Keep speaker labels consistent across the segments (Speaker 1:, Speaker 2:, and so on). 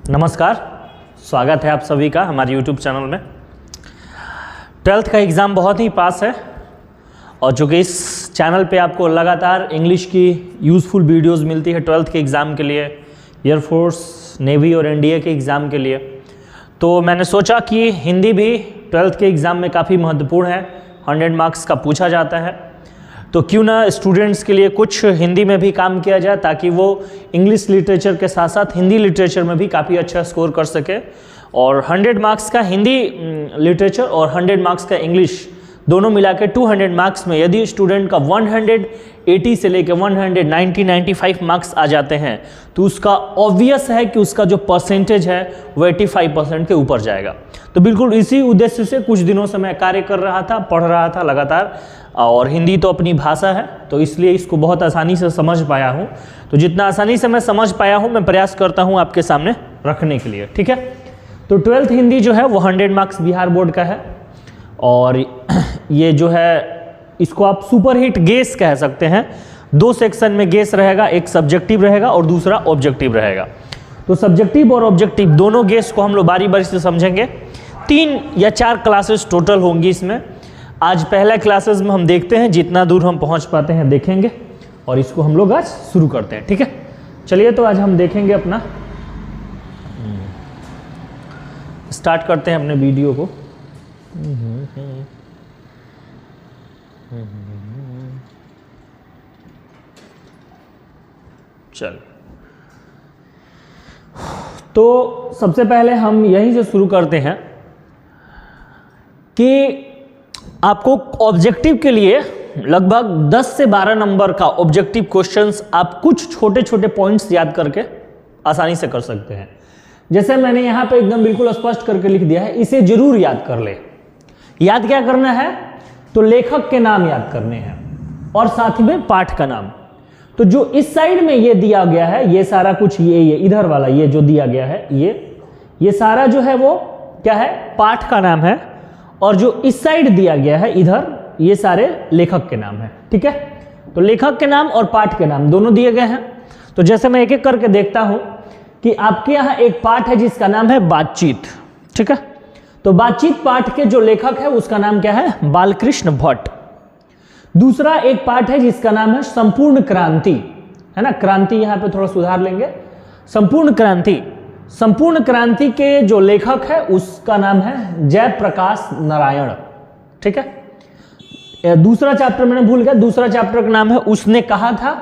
Speaker 1: नमस्कार, स्वागत है आप सभी का हमारे YouTube चैनल में। 12th का एग्ज़ाम बहुत ही पास है और चूँकि इस चैनल पे आपको लगातार इंग्लिश की यूज़फुल वीडियोस मिलती है 12th के एग्ज़ाम के लिए, एयरफोर्स, नेवी और एनडीए के एग्ज़ाम के लिए, तो मैंने सोचा कि हिंदी भी 12th के एग्ज़ाम में काफ़ी महत्वपूर्ण है, 100 मार्क्स का पूछा जाता है, तो क्यों ना स्टूडेंट्स के लिए कुछ हिंदी में भी काम किया जाए ताकि वो इंग्लिश लिटरेचर के साथ साथ हिंदी लिटरेचर में भी काफ़ी अच्छा स्कोर कर सके। और 100 मार्क्स का हिंदी लिटरेचर और 100 मार्क्स का इंग्लिश दोनों मिला के 200 मार्क्स में यदि स्टूडेंट का 180 से लेकर 190-95 मार्क्स आ जाते हैं तो उसका ऑब्वियस है कि उसका जो परसेंटेज है वो 85% के ऊपर जाएगा। तो बिल्कुल इसी उद्देश्य से कुछ दिनों से मैं कार्य कर रहा था, पढ़ रहा था लगातार, और हिंदी तो अपनी भाषा है तो इसलिए इसको बहुत आसानी से समझ पाया हूँ। तो जितना आसानी से मैं समझ पाया हूँ मैं प्रयास करता हूँ आपके सामने रखने के लिए, ठीक है। तो 12th हिंदी जो है वो 100 मार्क्स बिहार बोर्ड का है और ये जो है इसको आप सुपर हिट गेस कह सकते हैं। 2 सेक्शन में गेस रहेगा, एक सब्जेक्टिव रहेगा और दूसरा ऑब्जेक्टिव रहेगा। तो सब्जेक्टिव और ऑब्जेक्टिव दोनों गेस को हम लोग बारी बारी से समझेंगे। 3 या 4 क्लासेस टोटल होंगी इसमें। आज पहला क्लासेस में हम देखते हैं, जितना दूर हम पहुंच पाते हैं देखेंगे और इसको हम लोग आज शुरू करते हैं, ठीक है। चलिए तो आज हम देखेंगे अपना, स्टार्ट करते हैं अपने वीडियो को। चल, तो सबसे पहले हम यहीं से शुरू करते हैं कि आपको ऑब्जेक्टिव के लिए लगभग 10 से 12 नंबर का ऑब्जेक्टिव क्वेश्चंस आप कुछ छोटे छोटे पॉइंट्स याद करके आसानी से कर सकते हैं। जैसे मैंने यहाँ पे एकदम बिल्कुल स्पष्ट करके लिख दिया है, इसे जरूर याद कर ले। याद क्या करना है? तो लेखक के नाम याद करने हैं और साथ ही में पाठ का नाम। तो जो इस साइड में ये दिया गया है, ये सारा कुछ ये इधर वाला ये जो दिया गया है, ये सारा जो है वो क्या है? पाठ का नाम है। और जो इस साइड दिया गया है इधर, ये सारे लेखक के नाम है, ठीक है। तो लेखक के नाम और पाठ के नाम दोनों दिए गए हैं। तो जैसे मैं एक एक करके देखता हूं कि आपके यहाँ एक पाठ है जिसका नाम है बातचीत, ठीक है। तो बातचीत पाठ के जो लेखक है उसका नाम क्या है? बालकृष्ण भट्ट। दूसरा एक पाठ है जिसका नाम है संपूर्ण क्रांति, है ना। क्रांति यहां पे थोड़ा सुधार लेंगे, संपूर्ण क्रांति। संपूर्ण क्रांति के जो लेखक है उसका नाम है जयप्रकाश नारायण, ठीक है। दूसरा चैप्टर मैंने भूल गया, दूसरा चैप्टर का नाम है उसने कहा था,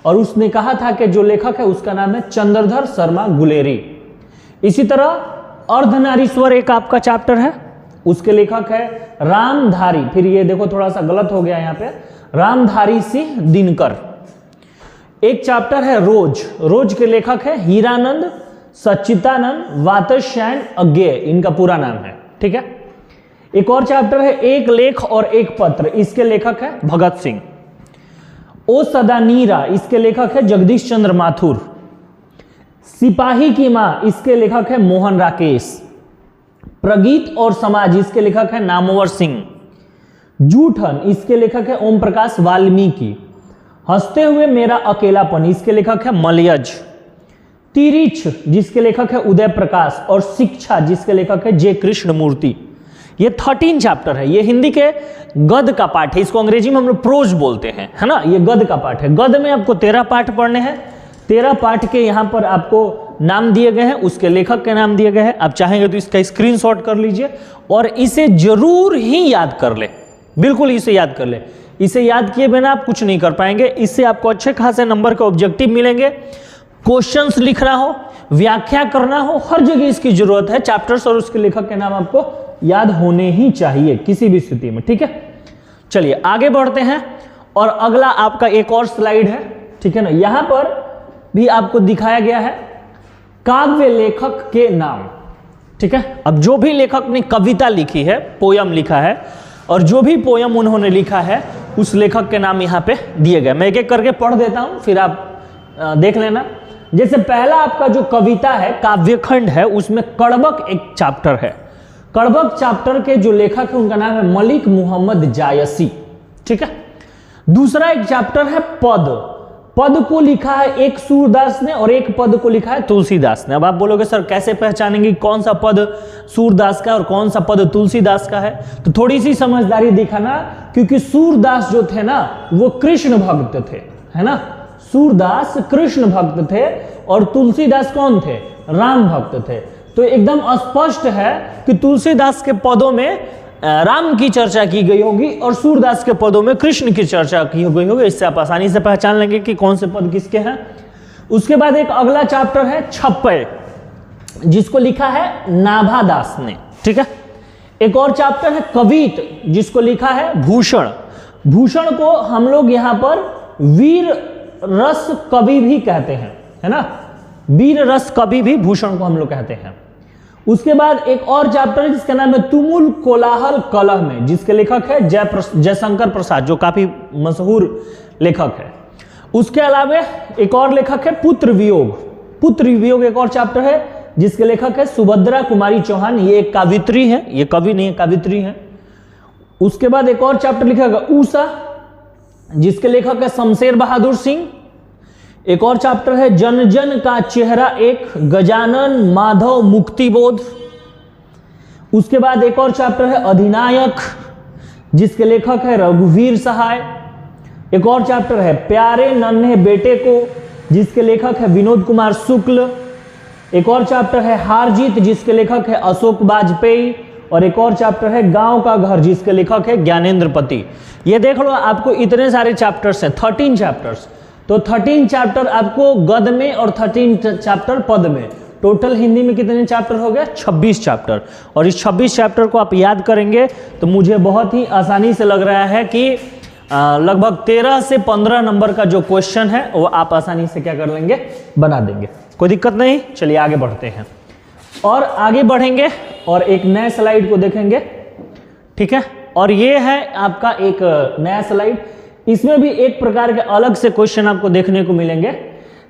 Speaker 1: और उसने कहा था कि जो लेखक है उसका नाम है चंद्रधर शर्मा गुलेरी। इसी तरह अर्धनारीश्वर एक आपका चैप्टर है, उसके लेखक है रामधारी, फिर ये देखो थोड़ा सा गलत हो गया यहाँ पे, रामधारी सिंह दिनकर। एक चैप्टर है रोज, रोज के लेखक है हीरानंद सच्चिदानंद वात्स्यायन अज्ञेय, इनका पूरा नाम है, ठीक है। एक और चैप्टर है एक लेख और एक पत्र, इसके लेखक है भगत सिंह। ओ सदा नीरा, इसके लेखक है जगदीश चंद्र माथुर। सिपाही की मां, इसके लेखक है मोहन राकेश। प्रगीत और समाज, इसके लेखक है नामवर सिंह। जूठन, इसके लेखक है ओम प्रकाश वाल्मीकि। हंसते हुए मेरा अकेलापन, इसके लेखक है मलयज। तिरिछ, जिसके लेखक है उदय प्रकाश। और शिक्षा, जिसके लेखक है जे कृष्ण मूर्ति। ये 13 चैप्टर है। ये हिंदी के गद्य का पाठ है, इसको अंग्रेजी में हम लोग प्रोज बोलते हैं, है ना। ये गद्य का पाठ है। गद्य में आपको 13 पाठ पढ़ने हैं। 13 पाठ के यहाँ पर आपको नाम दिए गए हैं, उसके लेखक के नाम दिए गए हैं। आप चाहेंगे तो इसका स्क्रीनशॉट कर लीजिए और इसे जरूर ही याद कर ले, बिल्कुल इसे याद कर ले। इसे याद किए बिना आप कुछ नहीं कर पाएंगे। इससे आपको अच्छे खासे नंबर के ऑब्जेक्टिव मिलेंगे। क्वेश्चंस लिखना हो, व्याख्या करना हो, हर जगह इसकी जरूरत है। चैप्टर्स और उसके लेखक के नाम आपको याद होने ही चाहिए किसी भी स्थिति में, ठीक है। चलिए आगे बढ़ते हैं और अगला आपका एक और स्लाइड है, ठीक है ना। यहां पर भी आपको दिखाया गया है काव्य लेखक के नाम, ठीक है। अब जो भी लेखक ने कविता लिखी है, पोयम लिखा है, और जो भी पोयम उन्होंने लिखा है उस लेखक के नाम यहाँ पे दिए गए। मैं एक एक करके पढ़ देता हूं, फिर आप देख लेना। जैसे पहला आपका जो कविता है, काव्यखंड है, उसमें कड़बक एक चैप्टर है। कड़बक चैप्टर के जो लेखक है उनका नाम है मलिक मोहम्मद जायसी, ठीक है। दूसरा एक चैप्टर है पद। पद को लिखा है एक सूरदास ने और एक पद को लिखा है तुलसीदास ने। अब आप बोलोगे सर कैसे पहचानेंगे कौन सा पद सूरदास का और कौन सा पद तुलसीदास का है? तो थोड़ी सी समझदारी दिखाना, क्योंकि सूरदास जो थे ना वो कृष्ण भक्त थे, है ना। सूरदास कृष्ण भक्त थे और तुलसीदास कौन थे? राम भक्त थे। तो एकदम स्पष्ट है कि तुलसीदास के पदों में राम की चर्चा की गई होगी और सूरदास के पदों में कृष्ण की चर्चा की गई होगी। इससे आप आसानी से पहचान लेंगे कि कौन से पद किसके हैं। उसके बाद एक अगला चैप्टर है छप्पय, जिसको लिखा है नाभादास ने, ठीक है। एक और चैप्टर है कवित, जिसको लिखा है भूषण। भूषण को हम लोग यहां पर वीर रस कवि भी कहते हैं, है ना। वीर रस कवि भी भूषण को हम लोग कहते हैं। उसके बाद एक और चैप्टर है जिसका नाम है तुमुल कोलाहल कलह में, जिसके लेखक है जयशंकर प्रसाद, जो काफी मशहूर लेखक है। उसके अलावा एक और लेखक है पुत्र वियोग। पुत्र वियोग एक और चैप्टर है जिसके लेखक है सुभद्रा कुमारी चौहान। ये एक कावित्री है, ये कवि नहीं है, कावित्री है। उसके बाद एक और चैप्टर लिखा है ऊषा, जिसके लेखक है शमशेर बहादुर सिंह। एक और चैप्टर है जन जन का चेहरा एक, गजानन माधव मुक्तिबोध। उसके बाद एक और चैप्टर है अधिनायक, जिसके लेखक है रघुवीर सहाय। एक और चैप्टर है प्यारे नन्हे बेटे को, जिसके लेखक है विनोद कुमार शुक्ल। एक और चैप्टर है हार जीत, जिसके लेखक है अशोक वाजपेयी। और एक और चैप्टर है गांव का घर, जिसके लेखक है ज्ञानेंद्र पति। ये देख लो, आपको इतने सारे चैप्टर्स हैं, 13 चैप्टर्स। तो 13 चैप्टर आपको गद में और 13 चैप्टर पद में। टोटल हिंदी में कितने चैप्टर हो गए? 26 चैप्टर। और इस 26 चैप्टर को आप याद करेंगे तो मुझे बहुत ही आसानी से लग रहा है कि लगभग 13 से 15 नंबर का जो क्वेश्चन है वो आप आसानी से क्या कर लेंगे? बना देंगे। कोई दिक्कत नहीं। चलिए आगे बढ़ते हैं और आगे बढ़ेंगे और एक नए स्लाइड को देखेंगे, ठीक है। और ये है आपका एक नया स्लाइड। इसमें भी एक प्रकार के अलग से क्वेश्चन आपको देखने को मिलेंगे।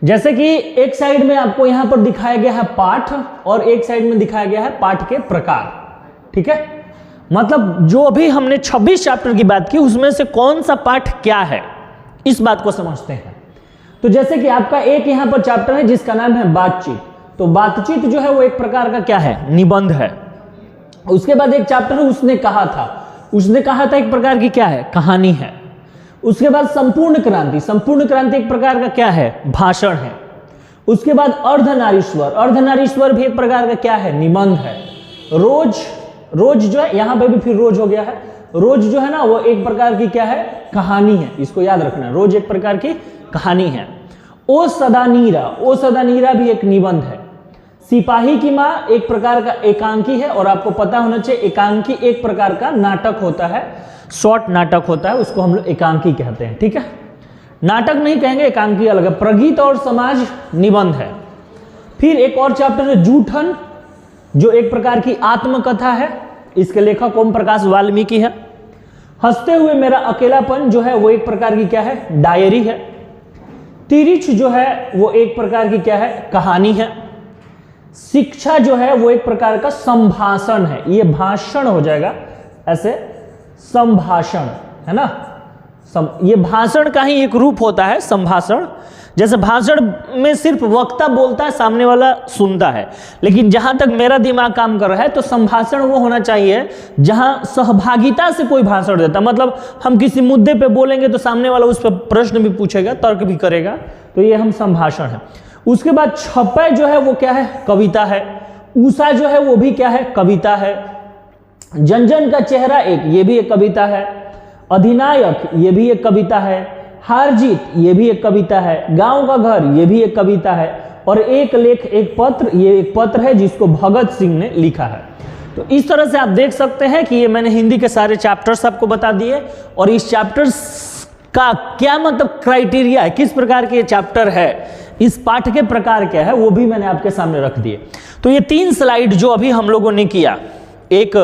Speaker 1: जैसे कि एक साइड में आपको यहां पर दिखाया गया है पाठ और एक साइड में दिखाया गया है पाठ के प्रकार, ठीक है। मतलब जो अभी हमने 26 चैप्टर की बात की उसमें से कौन सा पाठ क्या है, इस बात को समझते हैं। तो जैसे कि आपका एक यहां पर चैप्टर है जिसका नाम है बातचीत। तो बातचीत जो है वो एक प्रकार का क्या है? निबंध है। उसके बाद एक चैप्टर है उसने कहा था। उसने कहा था एक प्रकार की क्या है? कहानी है। उसके बाद संपूर्ण क्रांति। संपूर्ण क्रांति एक प्रकार का क्या है? भाषण है। उसके बाद अर्धनारीश्वर। अर्धनारीश्वर भी एक प्रकार का क्या है? निबंध है। रोज, रोज जो है यहां पे भी फिर रोज हो गया है। रोज जो है ना वो एक प्रकार की क्या है? कहानी है। इसको याद रखना, रोज एक प्रकार की कहानी है। ओ सदा नीरा। ओ सदा नीरा भी एक निबंध है। सिपाही की मां एक प्रकार का एकांकी है और आपको पता होना चाहिए एकांकी एक प्रकार का नाटक होता है, शॉर्ट नाटक होता है, उसको हम लोग एकांकी कहते हैं, ठीक है। नाटक नहीं कहेंगे, एकांकी अलग है। प्रगीत और समाज निबंध है। फिर एक और चैप्टर है जूठन, जो एक प्रकार की आत्मकथा है। इसके लेखक ओम प्रकाश वाल्मीकि है। हंसते हुए मेरा अकेलापन जो है वो एक प्रकार की क्या है? डायरी है। तिरिछ जो है वो एक प्रकार की क्या है? कहानी है। शिक्षा जो है वो एक प्रकार का संभाषण है। ये भाषण हो जाएगा ऐसे, संभाषण है ना। ये भाषण का ही एक रूप होता है, संभाषण। जैसे भाषण में सिर्फ वक्ता बोलता है, सामने वाला सुनता है, लेकिन जहां तक मेरा दिमाग काम कर रहा है तो संभाषण वो होना चाहिए जहां सहभागिता से कोई भाषण देता। मतलब हम किसी मुद्दे पे बोलेंगे तो सामने वाला उस पर प्रश्न भी पूछेगा, तर्क भी करेगा, तो ये हम संभाषण है। उसके बाद छपय जो है वो क्या है? कविता है। ऊषा जो है वो भी क्या है? कविता है। जन जन का चेहरा एक, ये भी एक कविता है। अधिनायक ये भी एक कविता है। हार जीत ये भी एक कविता है। गांव का घर ये भी एक कविता है। और एक लेख एक पत्र, ये एक पत्र है जिसको भगत सिंह ने लिखा है। तो इस तरह से आप देख सकते हैं कि ये मैंने हिंदी के सारे चैप्टर्स आपको बता दिए और इस चैप्टर्स का क्या मतलब क्राइटेरिया है, किस प्रकार के चैप्टर है, इस पाठ के प्रकार क्या है, वो भी मैंने आपके सामने रख दिए। तो ये 3 स्लाइड जो अभी हम लोगों ने किया, एक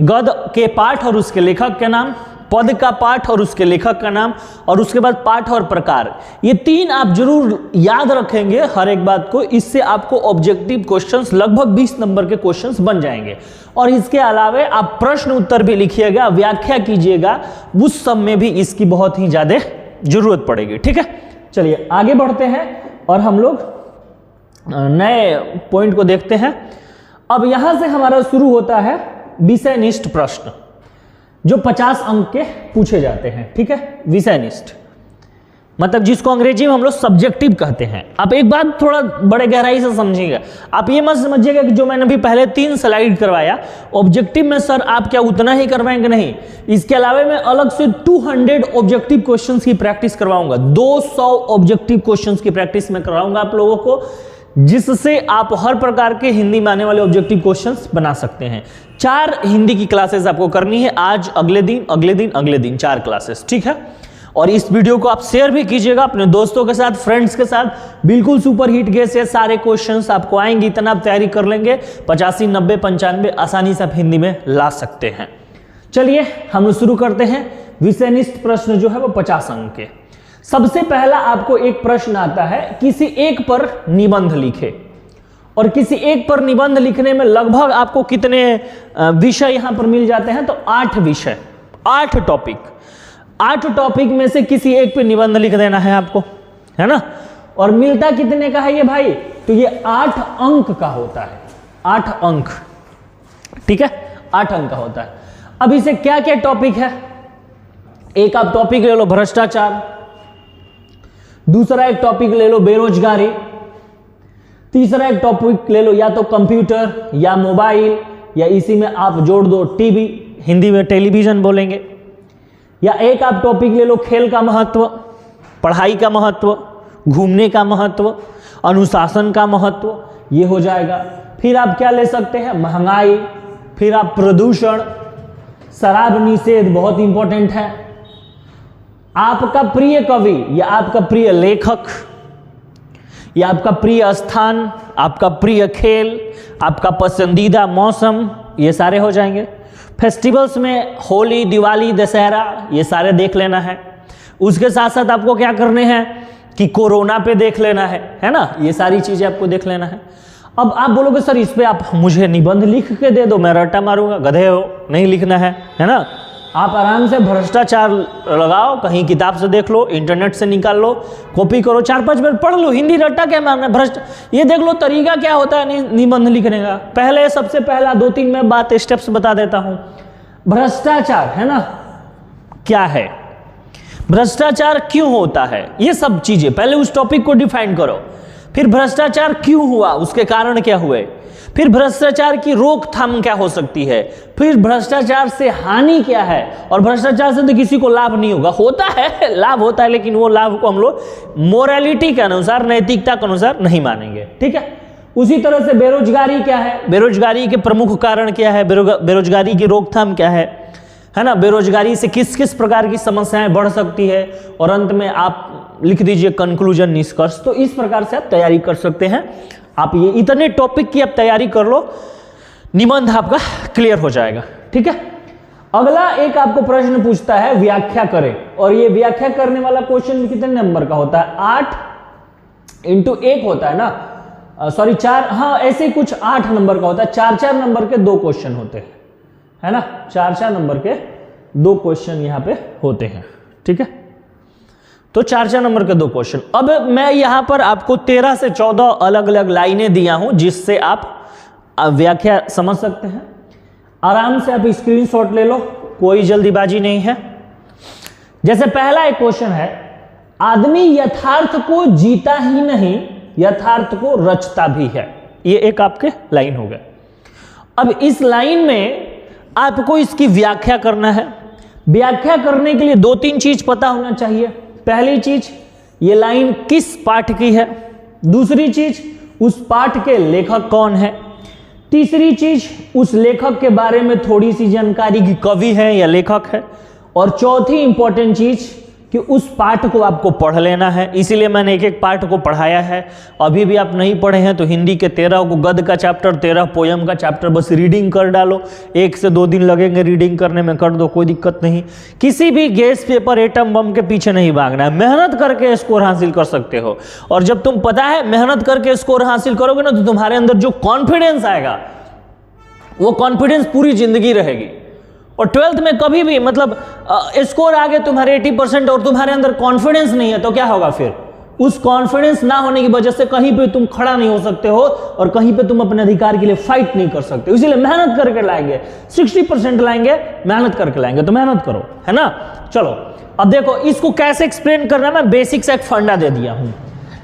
Speaker 1: गद के पाठ और उसके लेखक के नाम, पद का पाठ और उसके लेखक का नाम, और उसके बाद पाठ और प्रकार, ये 3 आप जरूर याद रखेंगे हर एक बात को। इससे आपको ऑब्जेक्टिव क्वेश्चंस लगभग 20 नंबर के क्वेश्चंस बन जाएंगे। और इसके अलावा आप प्रश्न उत्तर भी लिखिएगा, व्याख्या कीजिएगा, उस सब में भी इसकी बहुत ही ज्यादा जरूरत पड़ेगी, ठीक है। चलिए आगे बढ़ते हैं और हम लोग नए पॉइंट को देखते हैं। अब यहां से हमारा शुरू होता है विषयनिष्ठ प्रश्न, जो 50 अंक के पूछे जाते हैं। ठीक है, विषयनिष्ठ मतलब जिसको अंग्रेजी में हम लोग सब्जेक्टिव कहते हैं। आप एक बात थोड़ा बड़े गहराई से समझिएगा, आप ये मत समझिएगा कि जो मैंने अभी पहले 3 स्लाइड करवाया ऑब्जेक्टिव में सर आप क्या उतना ही करवाएंगे, नहीं। इसके अलावा मैं अलग से 200 ऑब्जेक्टिव क्वेश्चंस की प्रैक्टिस करवाऊंगा। 200 ऑब्जेक्टिव क्वेश्चंस की प्रैक्टिस में करवाऊंगा आप लोगों को, जिससे आप हर प्रकार के हिंदी में आने वाले ऑब्जेक्टिव क्वेश्चंस बना सकते हैं। 4 हिंदी की क्लासेस आपको करनी है, आज, अगले दिन, अगले दिन, अगले दिन, 4 क्लासेस। ठीक है, और इस वीडियो को आप शेयर भी कीजिएगा अपने दोस्तों के साथ, फ्रेंड्स के साथ। बिल्कुल सुपर हिट के से सारे क्वेश्चंस आपको आएंगे, इतना आप तैयारी कर लेंगे 85, 90, 95 आसानी से आप हिंदी में ला सकते हैं। चलिए हम लोग शुरू करते हैं। विषयनिष्ठ प्रश्न जो है वो 50 अंक के। सबसे पहला आपको एक प्रश्न आता है, किसी एक पर निबंध लिखे। और किसी एक पर निबंध लिखने में लगभग आपको कितने विषय यहां पर मिल जाते हैं, तो 8 विषय, 8 टॉपिक। 8 टॉपिक में से किसी एक पे निबंध लिख देना है आपको, है ना। और मिलता कितने का है ये भाई, तो ये 8 अंक का होता है, 8 अंक। ठीक है, 8 अंक का होता है। अब इसे क्या क्या टॉपिक है, एक आप टॉपिक ले लो भ्रष्टाचार, दूसरा एक टॉपिक ले लो बेरोजगारी, तीसरा एक टॉपिक ले लो या तो कंप्यूटर या मोबाइल, या इसी में आप जोड़ दो टीवी, हिंदी में टेलीविजन बोलेंगे, या एक आप टॉपिक ले लो खेल का महत्व, पढ़ाई का महत्व, घूमने का महत्व, अनुशासन का महत्व, ये हो जाएगा। फिर आप क्या ले सकते हैं, महंगाई, फिर आप प्रदूषण, शराब निषेध बहुत इंपॉर्टेंट है, आपका प्रिय कवि या आपका प्रिय लेखक, या आपका प्रिय स्थान, आपका प्रिय खेल, आपका पसंदीदा मौसम, ये सारे हो जाएंगे। फेस्टिवल्स में होली, दिवाली, दशहरा, ये सारे देख लेना है। उसके साथ साथ आपको क्या करने हैं कि कोरोना पे देख लेना है ना, ये सारी चीजें आपको देख लेना है। अब आप बोलोगे सर इस पे आप मुझे निबंध लिख के दे दो, मैं रट्टा मारूंगा, गधे हो, नहीं लिखना है ना। आप आराम से भ्रष्टाचार लगाओ, कहीं किताब से देख लो, इंटरनेट से निकाल लो, कॉपी करो, 4-5 मिनट पढ़ लो। हिंदी रट्टा क्या मारना, भ्रष्ट, ये देख लो तरीका क्या होता है निबंध लिखने का। पहले सबसे पहला 2-3 मैं बात स्टेप्स बता देता हूं। भ्रष्टाचार है ना, क्या है, भ्रष्टाचार क्यों होता है, ये सब चीजें पहले उस टॉपिक को डिफाइन करो। फिर भ्रष्टाचार क्यों हुआ, उसके कारण क्या हुए, फिर भ्रष्टाचार की रोकथाम क्या हो सकती है, फिर भ्रष्टाचार से हानि क्या है, और भ्रष्टाचार से तो किसी को लाभ नहीं होगा, होता है लाभ होता है, लेकिन वो लाभ को हम लोग मोरालिटी के अनुसार, नैतिकता के अनुसार नहीं मानेंगे। ठीक है, उसी तरह से बेरोजगारी क्या है, बेरोजगारी के प्रमुख कारण क्या है, बेरोजगारी की रोकथाम क्या है ना, बेरोजगारी से किस किस प्रकार की समस्याएं बढ़ सकती है, और अंत में आप लिख दीजिए कंक्लूजन, निष्कर्ष। तो इस प्रकार से आप तैयारी कर सकते हैं। आप ये इतने टॉपिक की आप तैयारी कर लो, निबंध आपका क्लियर हो जाएगा। ठीक है, अगला एक आपको प्रश्न पूछता है व्याख्या करें, और ये व्याख्या करने वाला क्वेश्चन कितने नंबर का होता है, 8 × 1 होता है ना, सॉरी 4, हाँ ऐसे ही कुछ 8 नंबर का होता है। 4-4 नंबर के 2 क्वेश्चन होते हैं, है ना, 4-4 नंबर के 2 क्वेश्चन यहाँ पे होते हैं। ठीक है, तो 4-4 नंबर के 2 क्वेश्चन। अब मैं यहां पर आपको 13 से 14 अलग अलग लाइनें दिया हूं, जिससे आप व्याख्या समझ सकते हैं। आराम से आप स्क्रीनशॉट ले लो, कोई जल्दीबाजी नहीं है। जैसे पहला एक क्वेश्चन है, आदमी यथार्थ को जीता ही नहीं, यथार्थ को रचता भी है। ये एक आपके लाइन हो गया। अब इस लाइन में आपको इसकी व्याख्या करना है। व्याख्या करने के लिए 2-3 चीज पता होना चाहिए। पहली चीज, ये लाइन किस पाठ की है, दूसरी चीज उस पाठ के लेखक कौन है, तीसरी चीज उस लेखक के बारे में थोड़ी सी जानकारी कि कवि है या लेखक है, और चौथी इंपॉर्टेंट चीज कि उस पाठ को आपको पढ़ लेना है। इसीलिए मैंने एक एक पाठ को पढ़ाया है। अभी भी आप नहीं पढ़े हैं तो हिंदी के 13 को, गद्य का चैप्टर, 13 पोयम का चैप्टर बस रीडिंग कर डालो। 1 से 2 दिन लगेंगे रीडिंग करने में, कर दो, कोई दिक्कत नहीं। किसी भी गैस पेपर एटम बम के पीछे नहीं भागना है, मेहनत करके स्कोर हासिल कर सकते हो। और जब तुम पता है मेहनत करके स्कोर हासिल करोगे ना, तो तुम्हारे अंदर जो कॉन्फिडेंस आएगा वो कॉन्फिडेंस पूरी जिंदगी रहेगी। और 12th में कभी भी मतलब स्कोर आ गए तुम्हारे 80% और तुम्हारे अंदर कॉन्फिडेंस नहीं है तो क्या होगा, फिर उस कॉन्फिडेंस ना होने की वजह से कहीं पे तुम खड़ा नहीं हो सकते हो और कहीं पे तुम अपने अधिकार के लिए फाइट नहीं कर सकते, इसीलिए मेहनत करके लाएंगे, 60% लाएंगे, मेहनत करके लाएंगे, तो मेहनत करो, है ना। चलो अब देखो इसको कैसे एक्सप्लेन करना, मैं बेसिक से एक फंडा दे दिया हूं।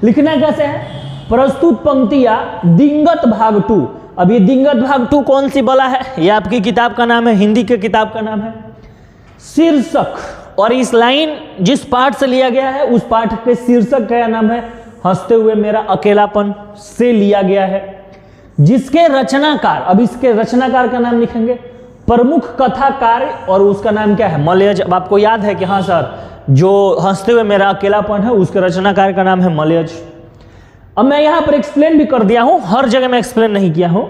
Speaker 1: लिखना कैसे है, प्रस्तुत पंक्तियां दिंगत भाग 2। अब ये दिंगत भाग 2 कौन सी बला है, ये आपकी किताब का नाम है, हिंदी के किताब का नाम है शीर्षक, और इस लाइन जिस पाठ से लिया गया है उस पाठ के शीर्षक का नाम है हंसते हुए मेरा अकेलापन से लिया गया है, जिसके रचनाकार, अब इसके रचनाकार का नाम लिखेंगे प्रमुख कथाकार, और उसका नाम क्या है, मलयज। अब आपको याद है कि हाँ सर, जो हंसते हुए मेरा अकेलापन है उसके रचनाकार का नाम है मलयज। अब मैं यहां पर एक्सप्लेन भी कर दिया हूं, हर जगह मैं एक्सप्लेन नहीं किया हूं।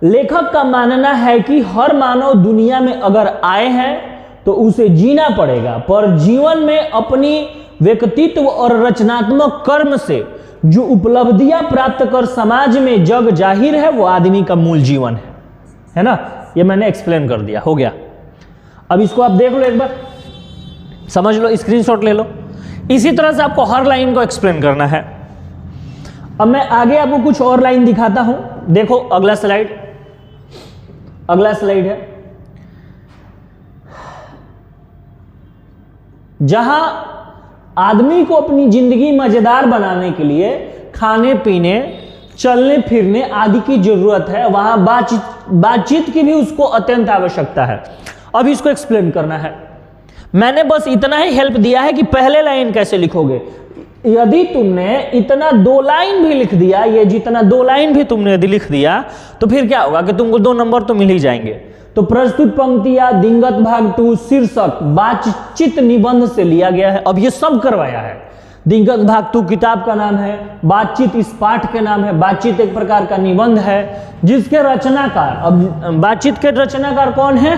Speaker 1: लेखक का मानना है कि हर मानव दुनिया में अगर आए हैं तो उसे जीना पड़ेगा, पर जीवन में अपनी व्यक्तित्व और रचनात्मक कर्म से जो उपलब्धियां प्राप्त कर समाज में जग जाहिर है वो आदमी का मूल जीवन है ना। ये मैंने एक्सप्लेन कर दिया, हो गया। अब इसको आप देख लो, एक बार समझ लो, स्क्रीनशॉट ले लो। इसी तरह से आपको हर लाइन को एक्सप्लेन करना है। अब मैं आगे आपको कुछ और लाइन दिखाता हूं, देखो अगला स्लाइड, अगला स्लाइड है जहां आदमी को अपनी जिंदगी मजेदार बनाने के लिए खाने पीने, चलने फिरने आदि की जरूरत है, वहां बातचीत की भी उसको अत्यंत आवश्यकता है। अब इसको एक्सप्लेन करना है। मैंने बस इतना ही हेल्प दिया है कि पहले लाइन कैसे लिखोगे। यदि तुमने इतना 2 लाइन भी लिख दिया, ये जितना 2 लाइन भी तुमने यदि लिख दिया तो फिर क्या होगा कि तुमको 2 नंबर तो मिल ही जाएंगे। तो प्रस्तुत पंक्तियां दिंगत भाग 2 शीर्षक बातचीत निबंध से लिया गया है। अब ये सब करवाया है। दिंगत भाग 2 किताब का नाम है, बातचीत इस पाठ के नाम है। बातचीत एक प्रकार का निबंध है जिसके रचनाकार, अब बातचीत के रचनाकार कौन है,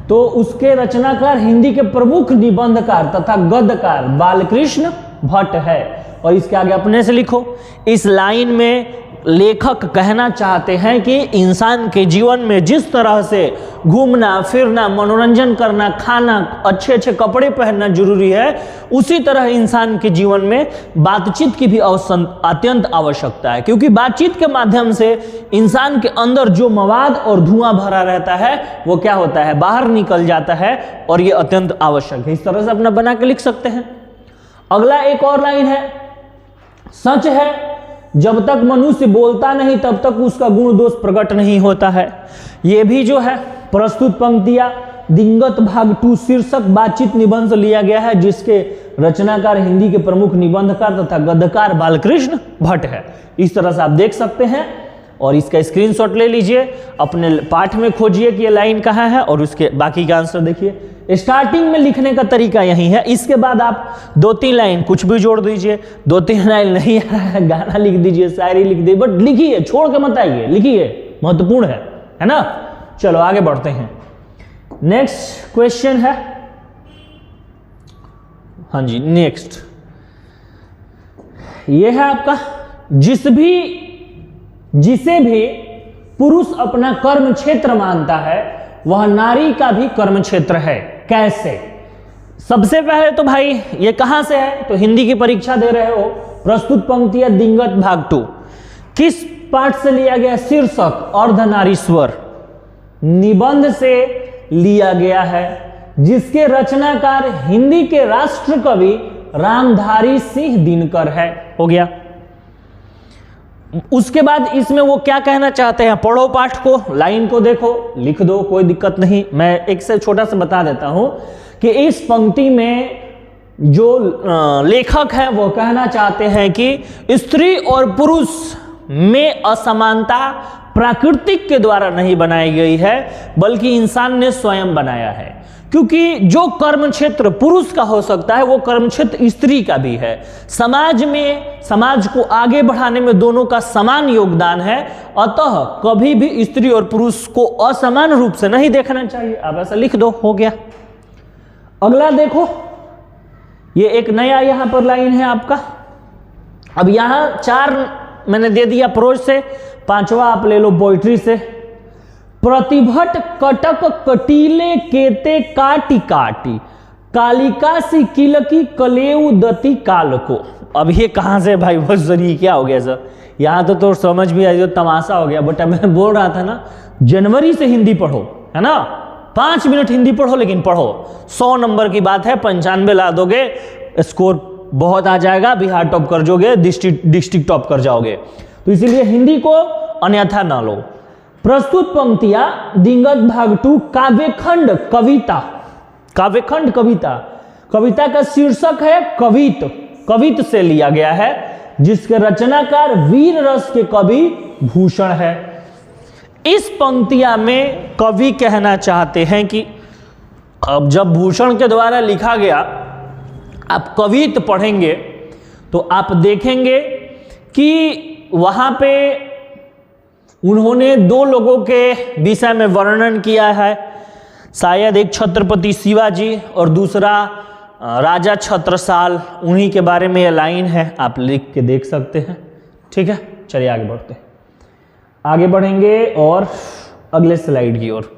Speaker 1: तो उसके रचनाकार हिंदी के प्रमुख निबंधकार तथा गद्यकार बालकृष्ण भट्ट है। और इसके आगे अपने से लिखो। इस लाइन में लेखक कहना चाहते हैं कि इंसान के जीवन में जिस तरह से घूमना फिरना, मनोरंजन करना, खाना, अच्छे अच्छे कपड़े पहनना जरूरी है, उसी तरह इंसान के जीवन में बातचीत की भी अत्यंत आवश्यकता है, क्योंकि बातचीत के माध्यम से इंसान के अंदर जो मवाद और धुआं भरा रहता है वो क्या होता है, बाहर निकल जाता है, और ये अत्यंत आवश्यक है। इस तरह से अपना बना के लिख सकते हैं। अगला एक और लाइन है, सच है जब तक मनुष्य बोलता नहीं तब तक उसका गुण दोष प्रकट नहीं होता है। यह भी जो है प्रस्तुत पंक्तियां दिंगत भाग 2 शीर्षक बातचीत निबंध से लिया गया है, जिसके रचनाकार हिंदी के प्रमुख निबंधकार तथा गद्यकार बालकृष्ण भट्ट है। इस तरह से आप देख सकते हैं, और इसका स्क्रीनशॉट ले लीजिए, अपने पाठ में खोजिए कि ये लाइन कहाँ है और उसके बाकी का आंसर देखिए। स्टार्टिंग में लिखने का तरीका यही है। इसके बाद आप 2-3 लाइन कुछ भी जोड़ दीजिए, 2-3 लाइन नहीं आ रहा है गाना लिख दीजिए, शायरी लिख दीजिए, बट लिखिए, छोड़ के मत आइए, लिखिए, महत्वपूर्ण है ना। चलो आगे बढ़ते हैं। नेक्स्ट क्वेश्चन है, हाँ जी नेक्स्ट ये है आपका, जिसे भी पुरुष अपना कर्म क्षेत्र मानता है वह नारी का भी कर्म क्षेत्र है। कैसे? सबसे पहले तो भाई ये कहां से है, तो हिंदी की परीक्षा दे रहे हो, प्रस्तुत पंक्तियां दिंगत भाग 2 किस पाठ से लिया गया, शीर्षक अर्धनारीश्वर निबंध से लिया गया है, जिसके रचनाकार हिंदी के राष्ट्र कवि रामधारी सिंह दिनकर है। हो गया। उसके बाद इसमें वो क्या कहना चाहते हैं, पढ़ो पाठ को, लाइन को देखो, लिख दो, कोई दिक्कत नहीं। मैं एक से छोटा सा बता देता हूं कि इस पंक्ति में जो लेखक है वो कहना चाहते हैं कि स्त्री और पुरुष में असमानता प्राकृतिक के द्वारा नहीं बनाई गई है, बल्कि इंसान ने स्वयं बनाया है। क्योंकि जो कर्म क्षेत्र पुरुष का हो सकता है वो कर्म क्षेत्र स्त्री का भी है। समाज में, समाज को आगे बढ़ाने में दोनों का समान योगदान है, अतः कभी भी स्त्री और पुरुष को असमान रूप से नहीं देखना चाहिए। अब ऐसा लिख दो, हो गया। अगला देखो, ये एक नया यहां पर लाइन है आपका। अब यहां 4 मैंने दे दिया प्रोज से, 5वां आप ले लो पोइट्री से। प्रतिभट कटक कटीले केते काटी काटी, कालिका सी किलकी कलेऊ दती काल को। अब ये कहाँ से भाई बस सर ये क्या हो गया सर, यहाँ तो समझ भी आई, तमाशा हो गया। बट मैं बोल रहा था ना जनवरी से हिंदी पढ़ो, है ना, 5 मिनट हिंदी पढ़ो, लेकिन पढ़ो। 100 नंबर की बात है, 95 ला दोगे, स्कोर बहुत आ जाएगा, बिहार टॉप कर जाओगे, डिस्ट्रिक्ट टॉप कर जाओगे। तो इसीलिए हिंदी को अन्यथा ना लो। प्रस्तुत पंक्तियां दिंगत भाग 2 काव्यखंड कविता, काव्यखंड कविता, कविता का शीर्षक है कवित, कवित से लिया गया है, जिसके रचनाकार वीर रस के कवि भूषण है। इस पंक्तियां में कवि कहना चाहते हैं कि अब जब भूषण के द्वारा लिखा गया, आप कवित पढ़ेंगे तो आप देखेंगे कि वहां पे उन्होंने 2 लोगों के विषय में वर्णन किया है, शायद एक छत्रपति शिवाजी और दूसरा राजा छत्रसाल, उन्हीं के बारे में यह लाइन है, आप लिख के देख सकते हैं। ठीक है, चलिए आगे बढ़ते हैं, आगे बढ़ेंगे और अगले स्लाइड की ओर।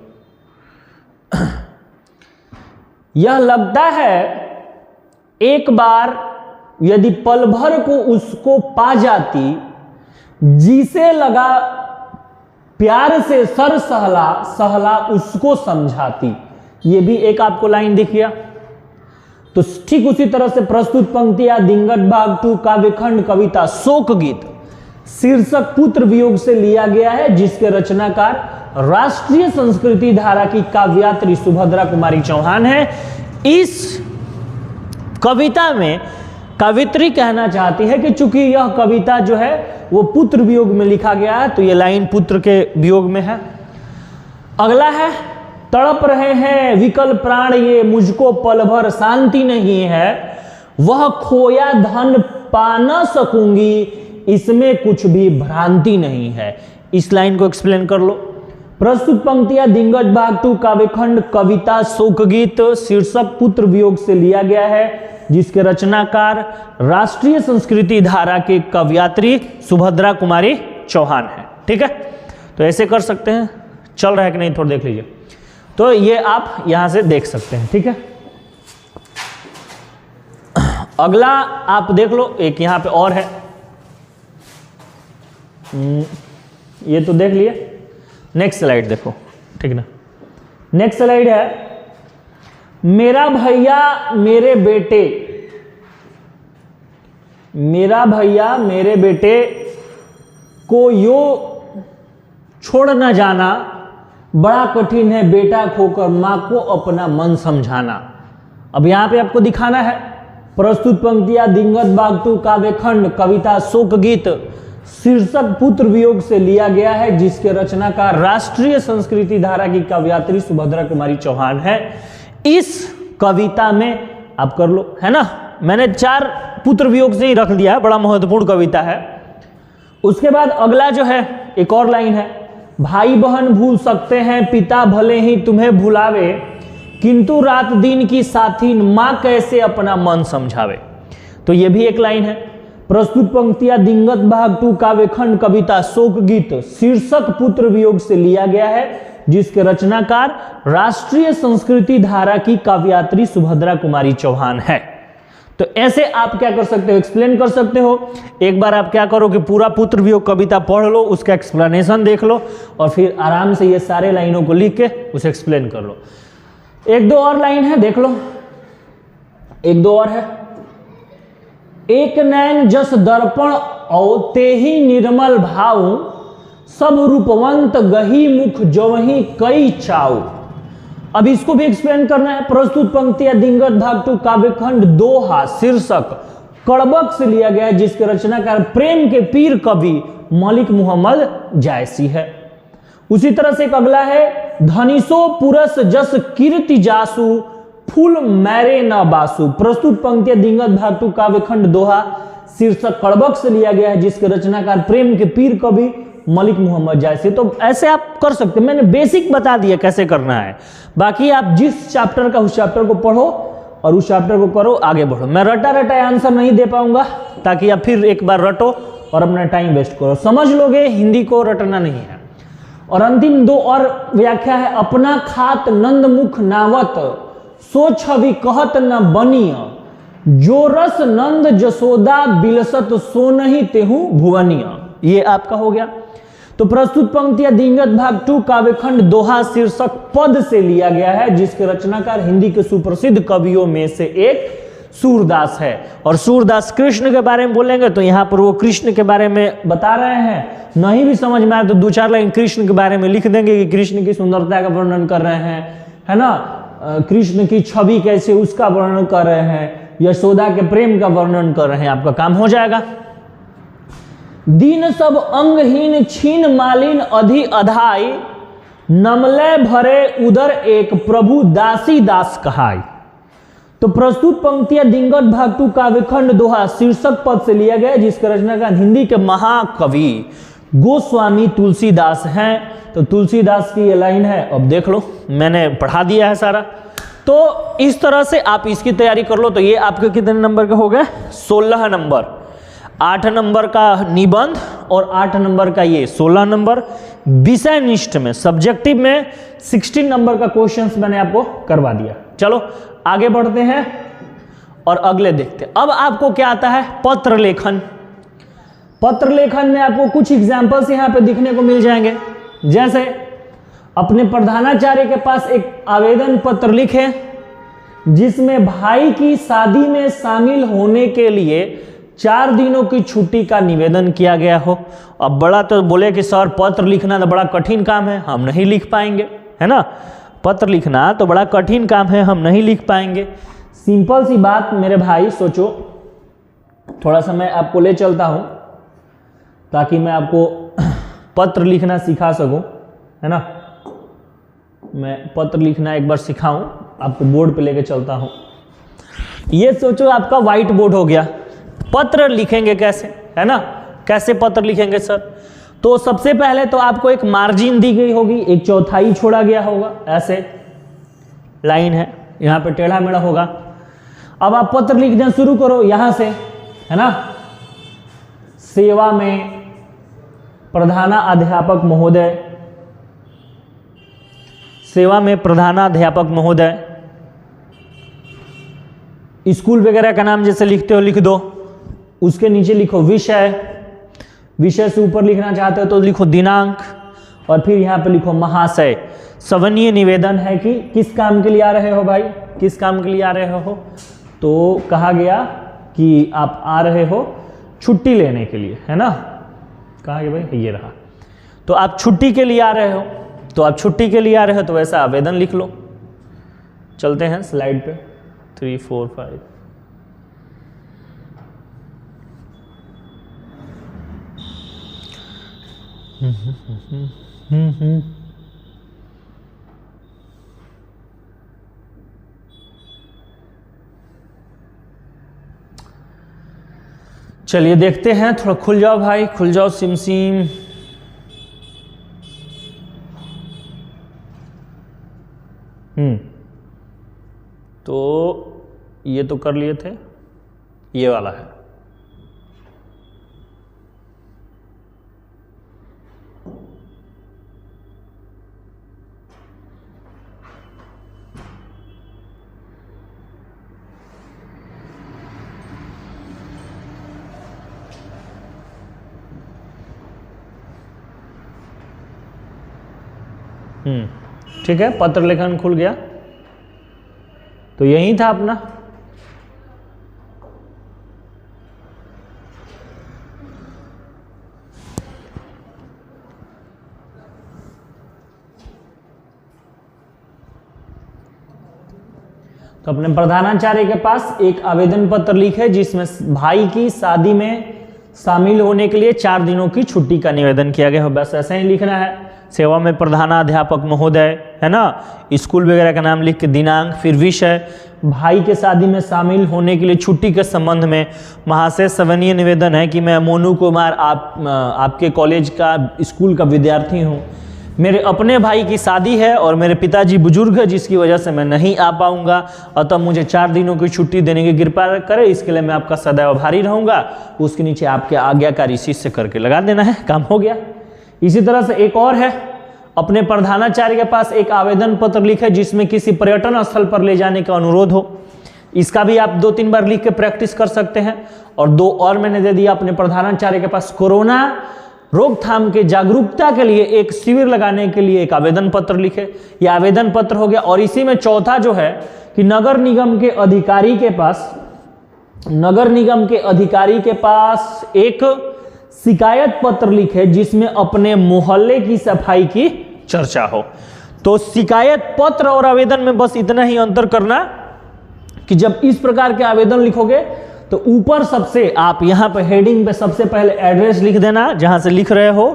Speaker 1: यह लगता है एक बार यदि पल भर को उसको पा जाती, जिसे लगा प्यार से सर सहला, सहला उसको समझाती। ये भी एक आपको लाइन दिख गया। तो ठीक उसी तरह से प्रस्तुत पंक्तियां दिंगत भाग 2 काव्यखंड कविता शोक गीत शीर्षक पुत्र वियोग से लिया गया है, जिसके रचनाकार राष्ट्रीय संस्कृति धारा की काव्यात्री सुभद्रा कुमारी चौहान है। इस कविता में कवित्री कहना चाहती है कि चूंकि यह कविता जो है वो पुत्र वियोग में लिखा गया है, तो ये लाइन पुत्र के वियोग में है। अगला है, तड़प रहे हैं विकल प्राण ये, मुझको पल भर शांति नहीं है, वह खोया धन पा न सकूंगी, इसमें कुछ भी भ्रांति नहीं है। इस लाइन को एक्सप्लेन कर लो। प्रस्तुत पंक्तियां दिंगत भाग 2 काव्यखंड कविता शोक गीत शीर्षक पुत्र वियोग से लिया गया है, जिसके रचनाकार राष्ट्रीय संस्कृति धारा के कवयित्री सुभद्रा कुमारी चौहान है। ठीक है, तो ऐसे कर सकते हैं, चल रहा है कि नहीं थोड़ा देख लीजिए। तो ये आप यहां से देख सकते हैं। ठीक है, अगला आप देख लो, एक यहां पे और है, ये तो देख लिए। नेक्स्ट स्लाइड देखो, ठीक ना। नेक्स्ट स्लाइड है, मेरा भैया मेरे बेटे, मेरा भैया मेरे बेटे को यो छोड़ न जाना, बड़ा कठिन है बेटा खोकर मां को अपना मन समझाना। अब यहां पे आपको दिखाना है, प्रस्तुत पंक्तियां दिंगत भाग 2 काव्यखंड कविता शोक गीत शीर्षक पुत्र वियोग से लिया गया है, जिसके रचनाकार राष्ट्रीय संस्कृति धारा की कवयित्री सुभद्रा कुमारी चौहान है। इस कविता में आप कर लो, है ना, मैंने 4 पुत्र वियोग से ही रख दिया है, बड़ा महत्वपूर्ण कविता है। उसके बाद अगला जो है एक और लाइन है, भाई बहन भूल सकते हैं पिता भले ही तुम्हें भुलावे, किंतु रात दिन की साथी मां कैसे अपना मन समझावे। तो ये भी एक लाइन है। प्रस्तुत पंक्तियां दिंगत भाग 2 काव्यखंड कविता शोक गीत शीर्षक पुत्र वियोग से लिया गया है, जिसके रचनाकार राष्ट्रीय संस्कृति धारा की काव्यित्री सुभद्रा कुमारी चौहान है। तो ऐसे आप क्या कर सकते हो, एक्सप्लेन कर सकते हो। एक बार आप क्या करो कि पूरा पुत्र वियोग कविता पढ़ लो, उसका एक्सप्लेनेशन देख लो, और फिर आराम से ये सारे लाइनों को लिख के उसे एक्सप्लेन कर लो। 1-2 और लाइन है, देख लो, 1-2 और है। एक नैन जस दर्पण औ तेहि निर्मल भाव, सब रूपवंत गही मुख जवही कई चाऊ। अब इसको भी एक्सप्लेन करना है। प्रस्तुत पंक्तियां दिंगत भाग 2 काव्यखंड दोहा शीर्षक कड़बक से लिया गया है, जिसके रचनाकार प्रेम के पीर कवि मलिक मोहम्मद जायसी है। उसी तरह से एक अगला है, धनिसो पुरस जस कीर्ति जासु, फूल मैरे न बासु। प्रस्तुत पंक्तियां दिंगत भाग 2 काव्यखंड दोहा शीर्षक कड़बक से लिया गया है, जिसके रचनाकार प्रेम के पीर कवि मलिक मोहम्मद जायसी। तो ऐसे आप कर सकते हैं, मैंने बेसिक बता दिया कैसे करना है, बाकी आप जिस चैप्टर का उस चैप्टर को पढ़ो और उस चैप्टर को करो, आगे बढ़ो। मैं रटा रटा आंसर नहीं दे पाऊंगा, ताकि आप फिर एक बार रटो और अपना टाइम वेस्ट करो। समझ लोगे, हिंदी को रटना नहीं है। और अंतिम 2 और व्याख्या है, अपना खात नंद मुख नावत, सो छवि कहत न बनिय, जो रस नंद जसोदा बिलसत सो नहीं तेहू भुवनिया, ये आपका हो गया। तो प्रस्तुत पंक्तियां दिंगत भाग 2 काव्यखंड दोहा शीर्षक पद से लिया गया है, जिसके रचनाकार हिंदी के सुप्रसिद्ध कवियों में से एक सूरदास है। और सूरदास कृष्ण के बारे में बोलेंगे तो यहां पर वो कृष्ण के बारे में बता रहे हैं, नहीं भी समझ में आए तो 2-4 लाइन कृष्ण के बारे में लिख देंगे कि कृष्ण की सुंदरता का वर्णन कर रहे हैं, है ना, कृष्ण की छवि कैसे उसका वर्णन कर रहे हैं, यशोदा के प्रेम का वर्णन कर रहे हैं, आपका काम हो जाएगा। दीन सब अंगहीन छीन मालिन अधि अधाई, नमले भरे उदर एक प्रभु दासी दास कहाई। तो प्रस्तुत पंक्तियां दिंगत भाग 2 काव्यखंड दोहा शीर्षक पद से लिया गया, जिसके रचनाकार हिंदी के महाकवि गोस्वामी तुलसीदास हैं। तो तुलसीदास की ये लाइन है, अब देख लो मैंने पढ़ा दिया है सारा। तो इस तरह से आप इसकी तैयारी कर लो। तो ये आपके कितने नंबर के हो गए? 16 नंबर। 8 नंबर का निबंध और 8 नंबर का ये 16 नंबर। विषय निष्ठ में सब्जेक्टिव में 16 नंबर का क्वेश्चंस मैंने आपको करवा दिया। चलो आगे बढ़ते हैं और अगले देखते हैं। अब आपको क्या आता है? पत्र लेखन। पत्र लेखन में आपको कुछ एग्जाम्पल्स यहां पे दिखने को मिल जाएंगे। जैसे अपने प्रधानाचार्य के पास एक आवेदन पत्र लिखे जिसमें भाई की शादी में शामिल होने के लिए 4 दिनों की छुट्टी का निवेदन किया गया हो। अब बड़ा तो बोले कि सर पत्र लिखना तो बड़ा कठिन काम है, हम नहीं लिख पाएंगे, है ना, पत्र लिखना तो बड़ा कठिन काम है, हम नहीं लिख पाएंगे। सिंपल सी बात मेरे भाई, सोचो, थोड़ा सा मैं आपको ले चलता हूं ताकि मैं आपको पत्र लिखना सिखा सकूं, है ना। मैं पत्र लिखना एक बार सिखाऊं, आपको बोर्ड पे लेके चलता हूं। ये सोचो आपका व्हाइट बोर्ड हो गया, पत्र लिखेंगे कैसे, है ना, कैसे पत्र लिखेंगे सर? तो सबसे पहले तो आपको एक मार्जिन दी गई होगी, एक चौथाई छोड़ा गया होगा, ऐसे लाइन है, यहां पे टेढ़ा मेढ़ा होगा। अब आप पत्र लिखना शुरू करो यहां से, है ना। सेवा में प्रधानाध्यापक महोदय, सेवा में प्रधानाध्यापक महोदय, स्कूल वगैरह का नाम जैसे लिखते हो लिख दो। उसके नीचे लिखो विषय, विषय से ऊपर लिखना चाहते हो तो लिखो दिनांक, और फिर यहाँ पे लिखो महाशय। सवनीय निवेदन है कि किस काम के लिए आ रहे हो भाई, किस काम के लिए आ रहे हो? तो कहा गया कि आप आ रहे हो छुट्टी लेने के लिए, है ना। कहा गया भाई, ये रहा। तो आप छुट्टी के लिए आ रहे हो, तो आप छुट्टी के लिए आ रहे हो तो वैसा आवेदन लिख लो। चलते हैं स्लाइड पे 3, 4, 5। चलिए देखते हैं, थोड़ा खुल जाओ भाई, खुल जाओ सिमसिम। तो ये तो कर लिए थे, ये वाला है। ठीक है, पत्र लेखन खुल गया। तो यही था अपना। तो अपने प्रधानाचार्य के पास एक आवेदन पत्र लिखे जिसमें भाई की शादी में शामिल होने के लिए 4 दिनों की छुट्टी का निवेदन किया गया हो। बस ऐसा ही लिखना है। सेवा में प्रधानाध्यापक महोदय, है ना, स्कूल वगैरह का नाम लिख के दिनांक, फिर विषय, भाई के शादी में शामिल होने के लिए छुट्टी के संबंध में महाशय सवनीय निवेदन है कि मैं मोनू कुमार आपके कॉलेज का स्कूल का विद्यार्थी हूँ। मेरे अपने भाई की शादी है और मेरे पिताजी बुजुर्ग है जिसकी वजह से मैं नहीं आ पाऊंगा, अतः मुझे 4 दिनों की छुट्टी देने की कृपा करें, इसके लिए मैं आपका सदैव आभारी रहूंगा। उसके नीचे आपके आज्ञाकारी शिष्य करके लगा देना है, काम हो गया। इसी तरह से एक और है, अपने प्रधानाचार्य के पास एक आवेदन पत्र लिखे जिसमें किसी पर्यटन स्थल पर ले जाने का अनुरोध हो। इसका भी आप 2-3 बार लिख के प्रैक्टिस कर सकते हैं। और 2 और मैंने दे दिया अपने प्रधानाचार्य के पास, कोरोना रोकथाम के जागरूकता के लिए एक शिविर लगाने के लिए एक आवेदन पत्र लिखे, यह आवेदन पत्र हो गया। और इसी में चौथा जो है कि नगर निगम के अधिकारी के पास एक शिकायत पत्र लिखे जिसमें अपने मोहल्ले की सफाई की चर्चा हो। तो शिकायत पत्र और आवेदन में बस इतना ही अंतर करना कि जब इस प्रकार के आवेदन लिखोगे तो ऊपर सबसे आप यहां पर हेडिंग पे सबसे पहले एड्रेस लिख देना जहां से लिख रहे हो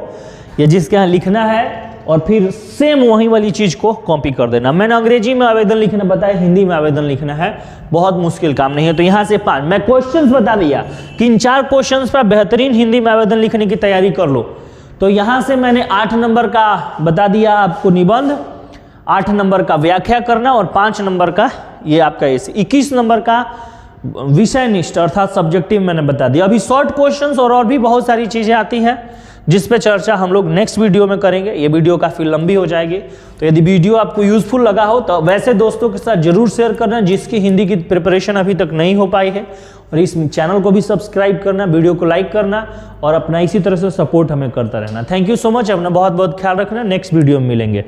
Speaker 1: या जिसके यहां लिखना है, और फिर सेम वही वाली चीज को कॉपी कर देना। मैंने अंग्रेजी में आवेदन लिखना बताया, हिंदी में आवेदन लिखना है, बहुत मुश्किल काम नहीं है। तो यहां से 5 मैं क्वेश्चंस बता दिया कि इन 4 क्वेश्चंस पर बेहतरीन हिंदी में आवेदन लिखने की तैयारी कर लो। तो यहां से मैंने 8 नंबर का बता दिया आपको निबंध, 8 नंबर का व्याख्या करना और 5 नंबर का ये आपका ऐसे 21 नंबर का विषय निष्ठ अर्थात सब्जेक्टिव मैंने बता दिया। अभी शॉर्ट क्वेश्चंस और भी बहुत सारी चीजें आती हैं जिस पे चर्चा हम लोग नेक्स्ट वीडियो में करेंगे। ये वीडियो काफी लंबी हो जाएगी, तो यदि वीडियो आपको यूजफुल लगा हो तो वैसे दोस्तों के साथ जरूर शेयर करना जिसकी हिंदी की प्रिपरेशन अभी तक नहीं हो पाई है, और इस चैनल को भी सब्सक्राइब करना, वीडियो को लाइक करना और अपना इसी तरह से सपोर्ट हमें करता रहना। थैंक यू सो मच, अपना बहुत बहुत ख्याल रखना। नेक्स्ट वीडियो में मिलेंगे।